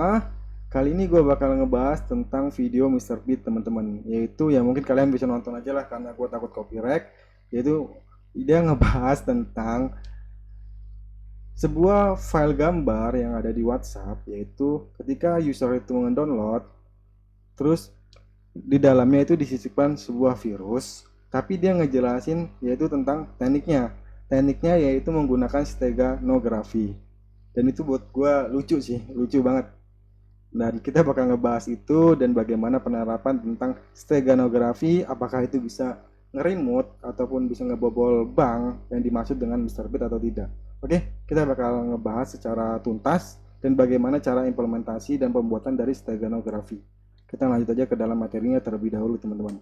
semua. Kali ini gue bakal ngebahas tentang video MrBeast teman-teman. Yaitu ya mungkin kalian bisa nonton aja lah karena gue takut copyright. Yaitu dia ngebahas tentang sebuah file gambar yang ada di WhatsApp. Yaitu ketika user itu mendownload, terus di dalamnya itu disisipkan sebuah virus. Tapi dia ngejelasin yaitu tentang tekniknya. Tekniknya yaitu menggunakan steganografi. Dan itu buat gue lucu sih, lucu banget. Dan kita bakal ngebahas itu dan bagaimana penerapan tentang steganografi, apakah itu bisa nge-remote ataupun bisa ngebobol bank yang dimaksud dengan MrBeast atau tidak. Oke, kita bakal ngebahas secara tuntas dan bagaimana cara implementasi dan pembuatan dari steganografi. Kita lanjut aja ke dalam materinya terlebih dahulu, teman-teman.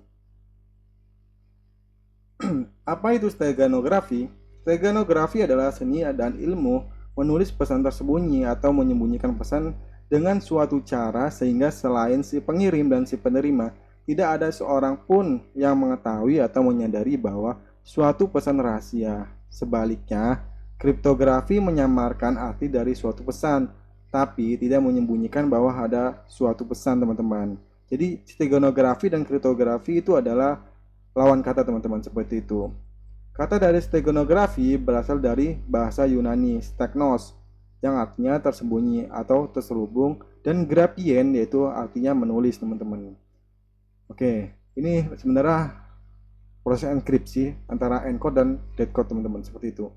Apa itu steganografi? Steganografi adalah seni dan ilmu menulis pesan tersembunyi atau menyembunyikan pesan dengan suatu cara sehingga selain si pengirim dan si penerima, tidak ada seorang pun yang mengetahui atau menyadari bahwa suatu pesan rahasia. Sebaliknya, kriptografi menyamarkan arti dari suatu pesan, tapi tidak menyembunyikan bahwa ada suatu pesan, teman-teman. Jadi, steganografi dan kriptografi itu adalah lawan kata, teman-teman, seperti itu. Kata dari steganografi berasal dari bahasa Yunani, stegnos, yang artinya tersembunyi atau terselubung, dan grafien yaitu artinya menulis, teman-teman. Oke, ini sebenarnya proses enkripsi antara encode dan decode, teman-teman, seperti itu.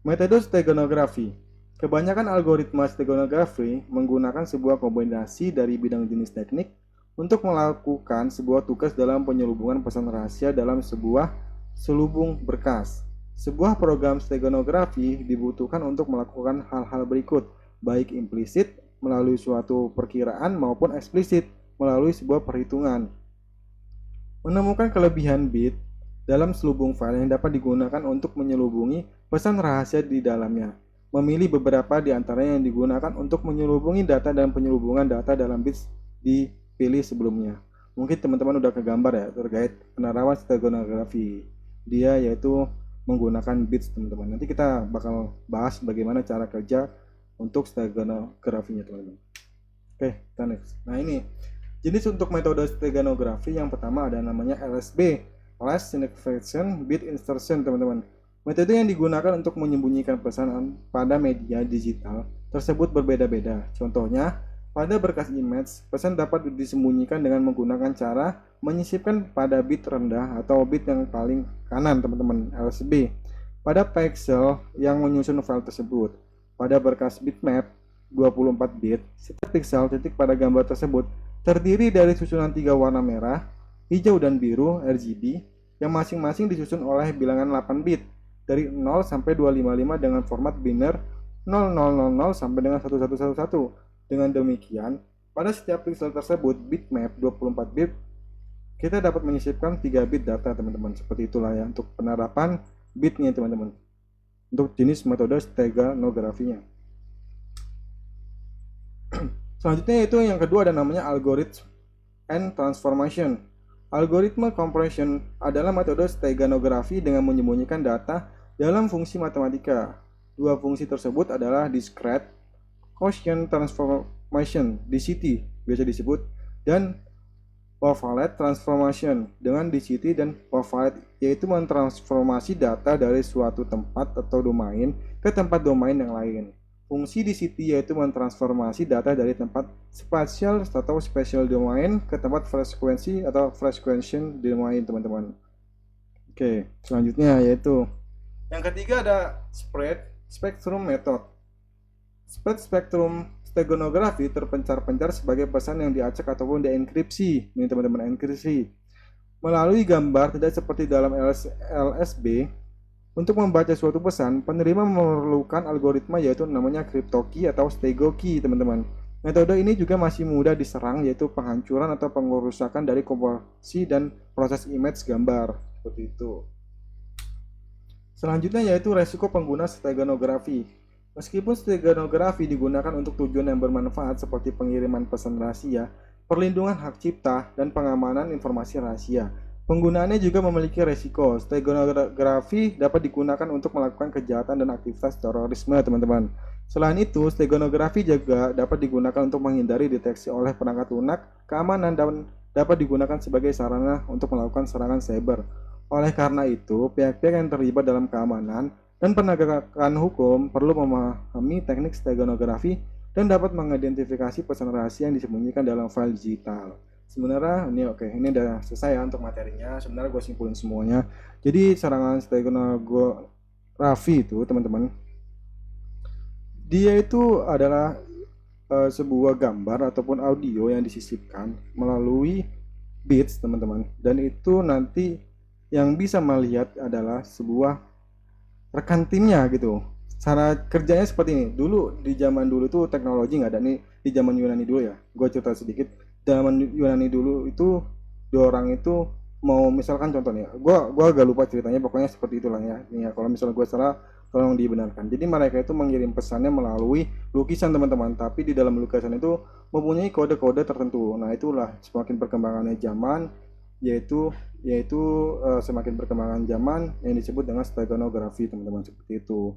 Metode steganografi. Kebanyakan algoritma steganografi menggunakan sebuah kombinasi dari bidang jenis teknik untuk melakukan sebuah tugas dalam penyelubungan pesan rahasia dalam sebuah selubung berkas. Sebuah program steganografi dibutuhkan untuk melakukan hal-hal berikut, baik implisit melalui suatu perkiraan maupun eksplisit melalui sebuah perhitungan. Menemukan kelebihan bit dalam selubung file yang dapat digunakan untuk menyelubungi pesan rahasia di dalamnya. Memilih beberapa di antaranya yang digunakan untuk menyelubungi data dan penyelubungan data dalam bits dipilih sebelumnya. Mungkin teman-teman udah kegambar ya terkait penerapan steganografi. Dia yaitu menggunakan bits, teman-teman. Nanti kita bakal bahas bagaimana cara kerja untuk steganografinya, teman-teman. Oke, kita next. Nah, ini jenis untuk metode steganografi yang pertama ada namanya LSB, Last Signification Bit Insertion, teman-teman. Metode yang digunakan untuk menyembunyikan pesan pada media digital tersebut berbeda-beda. Contohnya, pada berkas image, pesan dapat disembunyikan dengan menggunakan cara menyisipkan pada bit rendah atau bit yang paling kanan, teman-teman, LSB. Pada pixel yang menyusun file tersebut. Pada berkas bitmap 24 bit, setiap pixel titik pada gambar tersebut terdiri dari susunan 3 warna merah, hijau dan biru RGB yang masing-masing disusun oleh bilangan 8 bit dari 0 sampai 255 dengan format biner 0000 sampai dengan 1111. Dengan demikian, pada setiap pixel tersebut bitmap 24 bit kita dapat menyisipkan 3 bit data, teman-teman. Seperti itulah ya untuk penerapan bitnya, teman-teman. Untuk jenis metode steganografinya. Selanjutnya itu yang kedua ada namanya algorithm and transformation. Algoritma compression adalah metode steganografi dengan menyembunyikan data dalam fungsi matematika. Dua fungsi tersebut adalah discrete Gaussian transformation DCT biasa disebut dan Poisson transformation dengan DCT dan Poisson, yaitu mentransformasi data dari suatu tempat atau domain ke tempat domain yang lain. Fungsi DCT yaitu mentransformasi data dari tempat spatial atau spatial domain ke tempat frekuensi atau frequency domain, teman-teman. Oke, selanjutnya yaitu yang ketiga ada spread spectrum method. Spread spectrum steganografi terpencar-pencar sebagai pesan yang diacak ataupun dienkripsi. Ini teman-teman, enkripsi melalui gambar, tidak seperti dalam LSB. Untuk membaca suatu pesan, penerima memerlukan algoritma yaitu namanya cryptokey atau stegokey, teman-teman. Metode ini juga masih mudah diserang, yaitu penghancuran atau pengerusakan dari komposisi dan proses image gambar. Seperti itu. Selanjutnya yaitu resiko pengguna steganografi. Meskipun steganografi digunakan untuk tujuan yang bermanfaat seperti pengiriman pesan rahasia, perlindungan hak cipta, dan pengamanan informasi rahasia, penggunaannya juga memiliki resiko. Steganografi dapat digunakan untuk melakukan kejahatan dan aktivitas terorisme, teman-teman. Selain itu, steganography juga dapat digunakan untuk menghindari deteksi oleh perangkat lunak keamanan dan dapat digunakan sebagai sarana untuk melakukan serangan cyber. Oleh karena itu, pihak-pihak yang terlibat dalam keamanan dan penegakan hukum perlu memahami teknik steganografi dan dapat mengidentifikasi pesan rahasia yang disembunyikan dalam file digital. Sebenarnya ini udah selesai ya untuk materinya. Sebenarnya gue simpulin semuanya. Jadi serangan steganografi itu teman-teman, dia itu adalah sebuah gambar ataupun audio yang disisipkan melalui bits teman-teman, dan itu nanti yang bisa melihat adalah sebuah rekan timnya gitu. Cara kerjanya seperti ini. Dulu di zaman dulu tuh teknologi nggak ada nih, di zaman Yunani dulu ya. Gue cerita sedikit. Zaman Yunani dulu itu dua orang itu mau misalkan contohnya, gue agak lupa ceritanya, pokoknya seperti itulah ya. Nih ya, kalau misalnya gue salah tolong dibenarkan. Jadi mereka itu mengirim pesannya melalui lukisan teman-teman, tapi di dalam lukisan itu mempunyai kode-kode tertentu. Nah itulah semakin perkembangannya zaman, yaitu yaitu semakin perkembangan zaman yang disebut dengan steganografi teman-teman, seperti itu.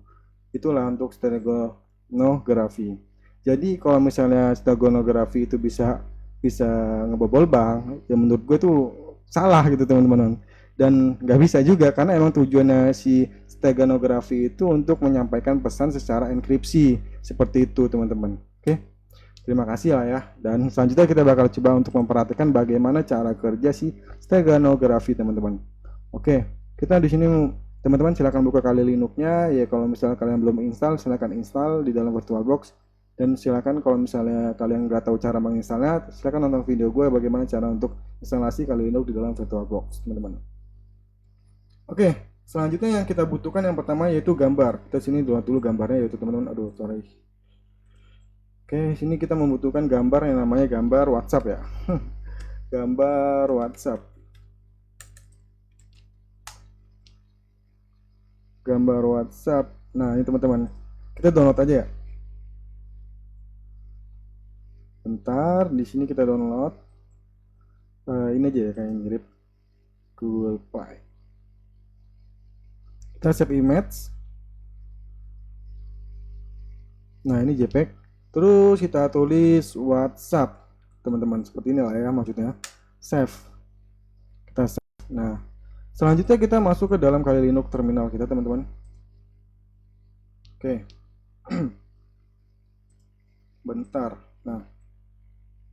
Itulah untuk steganografi. Jadi kalau misalnya steganografi itu bisa bisa ngebobol bank, ya menurut gue tuh salah gitu teman-teman. Dan nggak bisa juga karena emang tujuannya si steganografi itu untuk menyampaikan pesan secara enkripsi, seperti itu teman-teman. Oke, terima kasih lah ya. Dan selanjutnya kita bakal coba untuk memperhatikan bagaimana cara kerja si steganografi teman-teman. Oke, kita di sini teman-teman silakan buka Kali Linux-nya ya. Kalau misalnya kalian belum install, silakan install di dalam VirtualBox. Dan silakan kalau misalnya kalian nggak tahu cara menginstalnya, silakan nonton video gue bagaimana cara untuk instalasi Kali Linux di dalam VirtualBox teman-teman. Oke, selanjutnya yang kita butuhkan yang pertama yaitu gambar. Kita sini dulu gambarnya yaitu teman-teman. Aduh, sorry. Oke, sini kita membutuhkan gambar yang namanya gambar WhatsApp ya. Gambar WhatsApp. Gambar WhatsApp. Nah, ini teman-teman. Kita download aja ya. Bentar, di sini kita download. Ini aja ya, kayak mirip Google Play. Kita save image. Nah, ini JPEG. Terus kita tulis WhatsApp, teman-teman. Seperti inilah ya maksudnya. Save. Kita save. Nah, selanjutnya kita masuk ke dalam Kali Linux terminal kita, teman-teman. Oke. Bentar. Nah,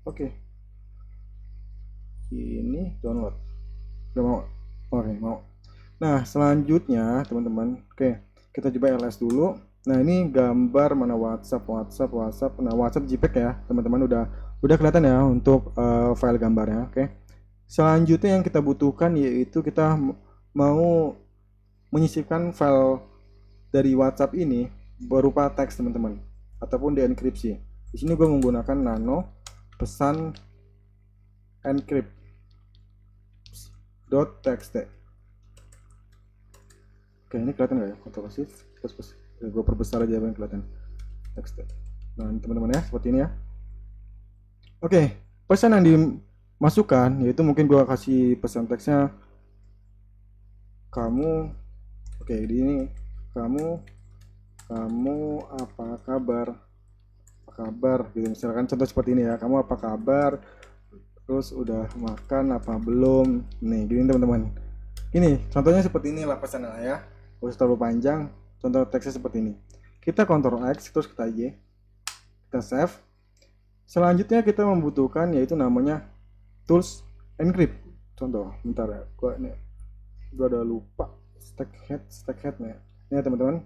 oke. Ini download. Udah mau? Oke, mau. Nah, selanjutnya teman-teman, oke, kita coba ls dulu. Nah, ini gambar mana WhatsApp. Nah, WhatsApp JPEG ya, teman-teman, udah kelihatan ya untuk file gambarnya. Oke. Selanjutnya yang kita butuhkan yaitu kita mau menyisipkan file dari WhatsApp ini berupa teks, teman-teman, ataupun dienkripsi. Di sini gue menggunakan nano pesan encrypt .txt. Oke, ini kelihatan nggak ya? Ctrl Shift plus gue perbesar aja yang kelihatan txt. Nah, teman-teman ya, seperti ini ya. Oke, pesan yang dimasukkan yaitu mungkin gue kasih pesan teksnya kamu. Oke, di ini kamu apa kabar gitu, misalkan contoh seperti ini ya, kamu apa kabar, terus udah makan apa belum, nih gini teman-teman. Ini contohnya seperti ini lah pesannya ya, gak usah terlalu panjang. Contoh teksnya seperti ini. Kita Ctrl X terus kita Y, kita save. Selanjutnya kita membutuhkan yaitu namanya tools encrypt. Contoh, bentar ya, gua ada lupa stack head nih ya teman-teman.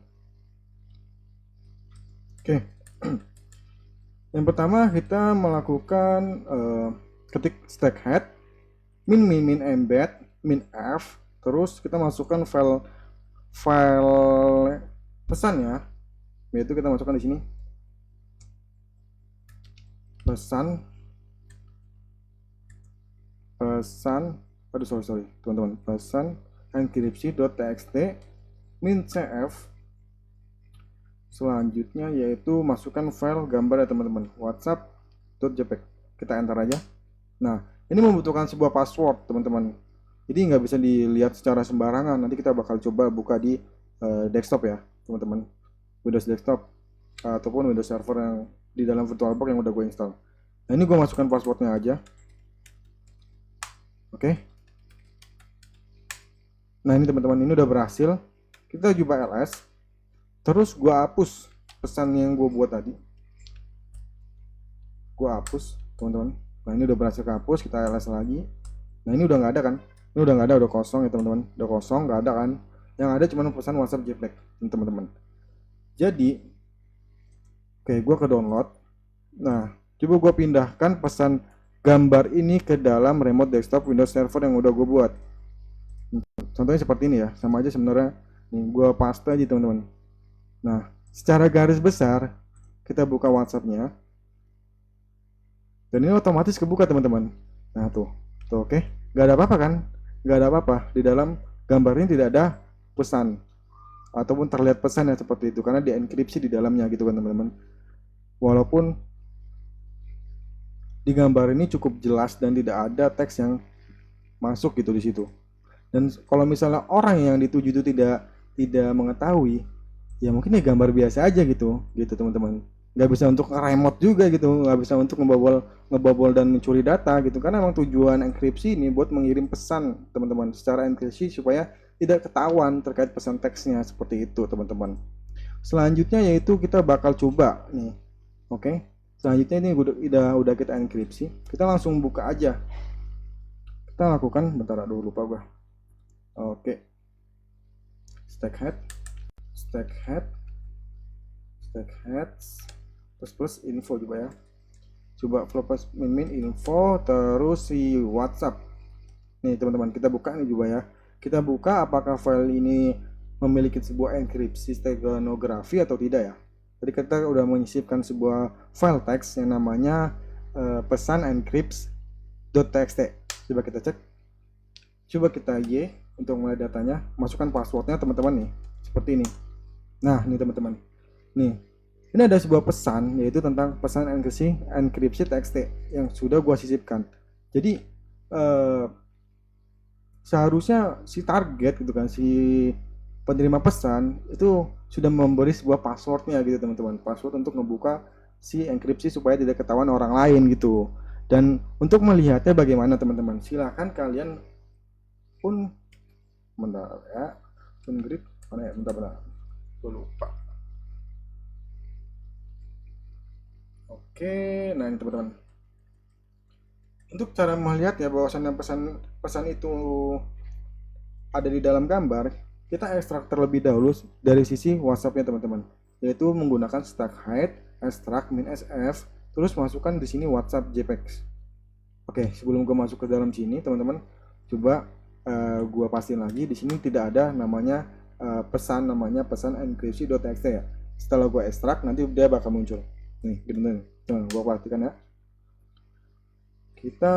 Oke. Yang pertama kita melakukan ketik stack head min embed min f, terus kita masukkan file pesannya, yaitu kita masukkan di sini pesan teman-teman, pesan enkripsi.txt min cf. Selanjutnya yaitu masukkan file gambar ya teman-teman, whatsapp.jpg. Kita enter aja. Nah, ini membutuhkan sebuah password teman-teman, jadi nggak bisa dilihat secara sembarangan. Nanti kita bakal coba buka di desktop ya teman-teman, Windows desktop. ataupun Windows Server yang di dalam VirtualBox yang udah gue install. Nah ini gue masukkan passwordnya aja. Oke. Nah ini teman-teman, ini udah berhasil. Kita coba ls. Terus gue hapus pesan yang gue buat tadi. Gue hapus teman-teman. Nah ini udah berhasil kehapus. Kita ls lagi. Nah ini udah nggak ada kan? Ini udah nggak ada, udah kosong ya teman-teman. Udah kosong, nggak ada kan? Yang ada cuma pesan WhatsApp JPEG teman-teman. Jadi, oke, gue ke download. Nah, coba gue pindahkan pesan gambar ini ke dalam remote desktop Windows Server yang udah gue buat. Contohnya seperti ini ya, sama aja sebenarnya. Nih, gue paste aja teman-teman. Nah, secara garis besar kita buka WhatsApp-nya. Dan ini otomatis kebuka teman-teman. Nah, tuh oke. Gak ada apa-apa kan? Gak ada apa-apa. Di dalam gambar ini tidak ada pesan. Ataupun terlihat pesan ya seperti itu. Karena dienkripsi di dalamnya gitu kan teman-teman. Walaupun di gambar ini cukup jelas dan tidak ada teks yang masuk gitu di situ. Dan kalau misalnya orang yang dituju itu tidak mengetahui, ya mungkin ya gambar biasa aja gitu teman-teman. Nggak bisa untuk remote juga gitu, nggak bisa untuk ngebobol dan mencuri data gitu. Karena emang tujuan enkripsi ini buat mengirim pesan teman-teman secara enkripsi supaya tidak ketahuan terkait pesan teksnya seperti itu teman-teman. Selanjutnya yaitu kita bakal coba nih, oke. Selanjutnya ini udah kita enkripsi, kita langsung buka aja. Kita lakukan, bentar dulu lupa gua. Oke. Stack head plus info coba ya. Coba flow plus min info terus si WhatsApp. Nih teman-teman, kita buka nih coba ya. Kita buka apakah file ini memiliki sebuah enkripsi steganografi atau tidak ya. Tadi kita udah menyisipkan sebuah file teks yang namanya pesan encrypts.txt. Coba kita cek. Coba kita Y untuk mulai datanya, masukkan passwordnya teman-teman nih, seperti ini. Nah, ini teman-teman. Nih, ini ada sebuah pesan yaitu tentang pesan enkripsi txt yang sudah gua sisipkan. Jadi seharusnya si target gitu kan, si penerima pesan itu sudah memberi sebuah passwordnya gitu teman-teman, password untuk ngebuka si enkripsi supaya tidak ketahuan orang lain gitu. Dan untuk melihatnya bagaimana teman-teman, silahkan kalian pun bentar ya, grid mana ya, bentar gue lupa. Oke, nah ini teman-teman, untuk cara melihat ya bahwasannya pesan itu ada di dalam gambar, kita ekstrak terlebih dahulu dari sisi WhatsApp-nya teman-teman, yaitu menggunakan stack hide extract -sf, terus masukkan di sini WhatsApp JPEG. Oke, sebelum gue masuk ke dalam sini teman-teman, coba gue pastiin lagi di sini tidak ada namanya pesan enkripsi.txt ya. Setelah gue ekstrak nanti dia bakal muncul. Nih, bener nih, gue perhatikan ya. Kita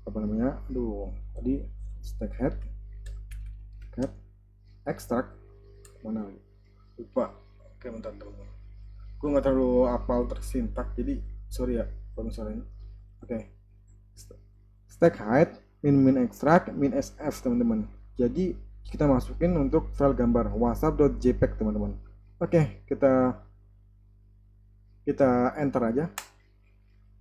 apa namanya? Aduh, tadi stack head extract mana lagi? Lupa. Oke, bentar teman-teman. Gue nggak terlalu hafal tersintak, jadi sorry ya kalau misalnya ini. Oke. Stack hide min extract -sf teman-teman. Jadi kita masukin untuk file gambar whatsapp.jpg teman-teman. Oke, kita enter aja.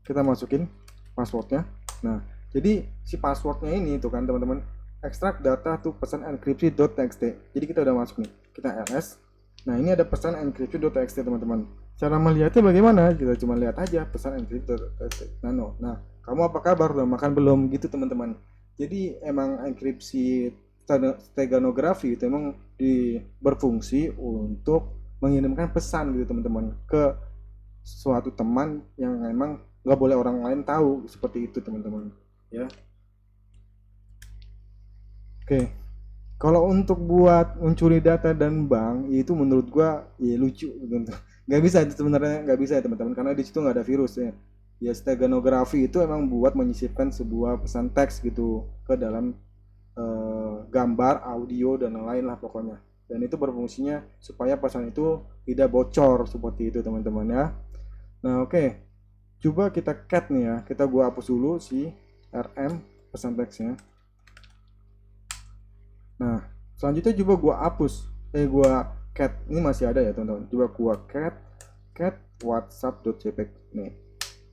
Kita masukin passwordnya. Nah, jadi si passwordnya ini tuh kan teman-teman, extract data to pesan enkripsi.txt. Jadi kita udah masuk nih. Kita ls. Nah, ini ada pesan enkripsi.txt teman-teman. Cara melihatnya bagaimana? Kita cuma lihat aja pesan enkripsi.txt. Nah, kamu apa kabar? Udah makan belum? Gitu teman-teman. Jadi emang enkripsi steganografi itu emang berfungsi untuk mengirimkan pesan gitu teman-teman ke suatu teman yang emang nggak boleh orang lain tahu, seperti itu teman-teman ya. Oke, kalau untuk buat mencuri data dan bank itu menurut gua ya lucu gitu. Nggak bisa itu sebenarnya, nggak bisa ya teman-teman, karena di situ nggak ada virus ya. Ya steganografi itu emang buat menyisipkan sebuah pesan teks gitu ke dalam gambar, audio dan lain lah pokoknya. Dan itu berfungsinya supaya pesan itu tidak bocor seperti itu teman-teman ya. Nah oke, coba kita cat nih ya. Gua hapus dulu si rm pesan teksnya. Nah selanjutnya coba gua cat ini masih ada ya teman-teman. Coba gua cat whatsapp.jpg nih.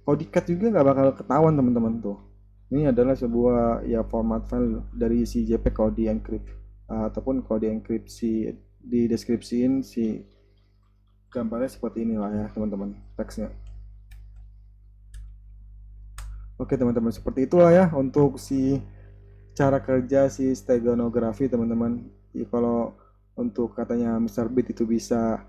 Kalau di cat juga nggak bakal ketahuan teman-teman tuh. Ini adalah sebuah ya format file dari si JPEG kalau di encrypt ataupun kalau di enkripsi, di deskripsiin si gambarnya seperti inilah ya teman-teman, teksnya. Oke teman-teman, seperti itulah ya untuk si cara kerja si steganografi teman-teman. Ya, kalau untuk katanya Mr. Beat itu bisa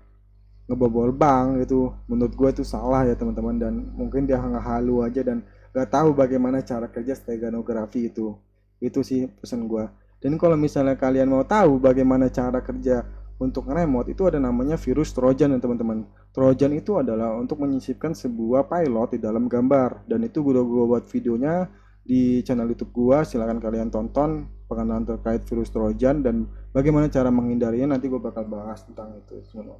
ngebobol bank gitu, menurut gue itu salah ya teman-teman, dan mungkin dia nggak halu aja dan nggak tahu bagaimana cara kerja steganografi itu sih pesan gue. Dan kalau misalnya kalian mau tahu bagaimana cara kerja untuk remote, itu ada namanya virus Trojan ya teman-teman. Trojan itu adalah untuk menyisipkan sebuah pilot di dalam gambar, dan itu gue buat videonya di channel YouTube gua, silahkan kalian tonton pengenalan terkait virus Trojan dan bagaimana cara menghindarinya. Nanti gue bakal bahas tentang itu semua.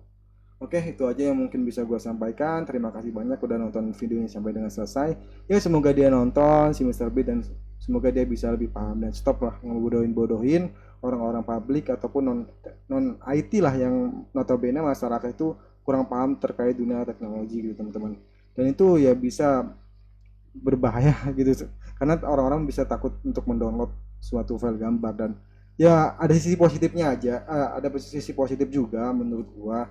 Oke, itu aja yang mungkin bisa gue sampaikan. Terima kasih banyak udah nonton video ini sampai dengan selesai. Ya, semoga dia nonton si Mr. Beat dan semoga dia bisa lebih paham dan stop lah ngebodohin-bodohin orang-orang publik ataupun non IT lah yang notabene masyarakat itu kurang paham terkait dunia teknologi gitu teman-teman. Dan itu ya bisa berbahaya gitu karena orang-orang bisa takut untuk mendownload suatu file gambar. Dan ya ada sisi positifnya aja, ada sisi positif juga menurut gua.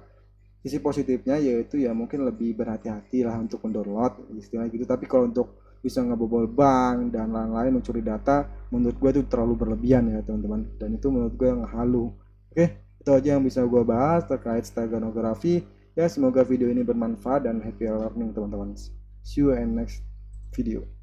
Sisi positifnya yaitu ya mungkin lebih berhati-hati lah untuk mendownload istilahnya gitu, tapi kalau untuk bisa ngebobol bank dan lain-lain mencuri data, menurut gue itu terlalu berlebihan ya teman-teman, dan itu menurut gue yang halu. Oke, itu aja yang bisa gue bahas terkait steganografi. Ya, semoga video ini bermanfaat dan happy learning teman-teman. See you in next video.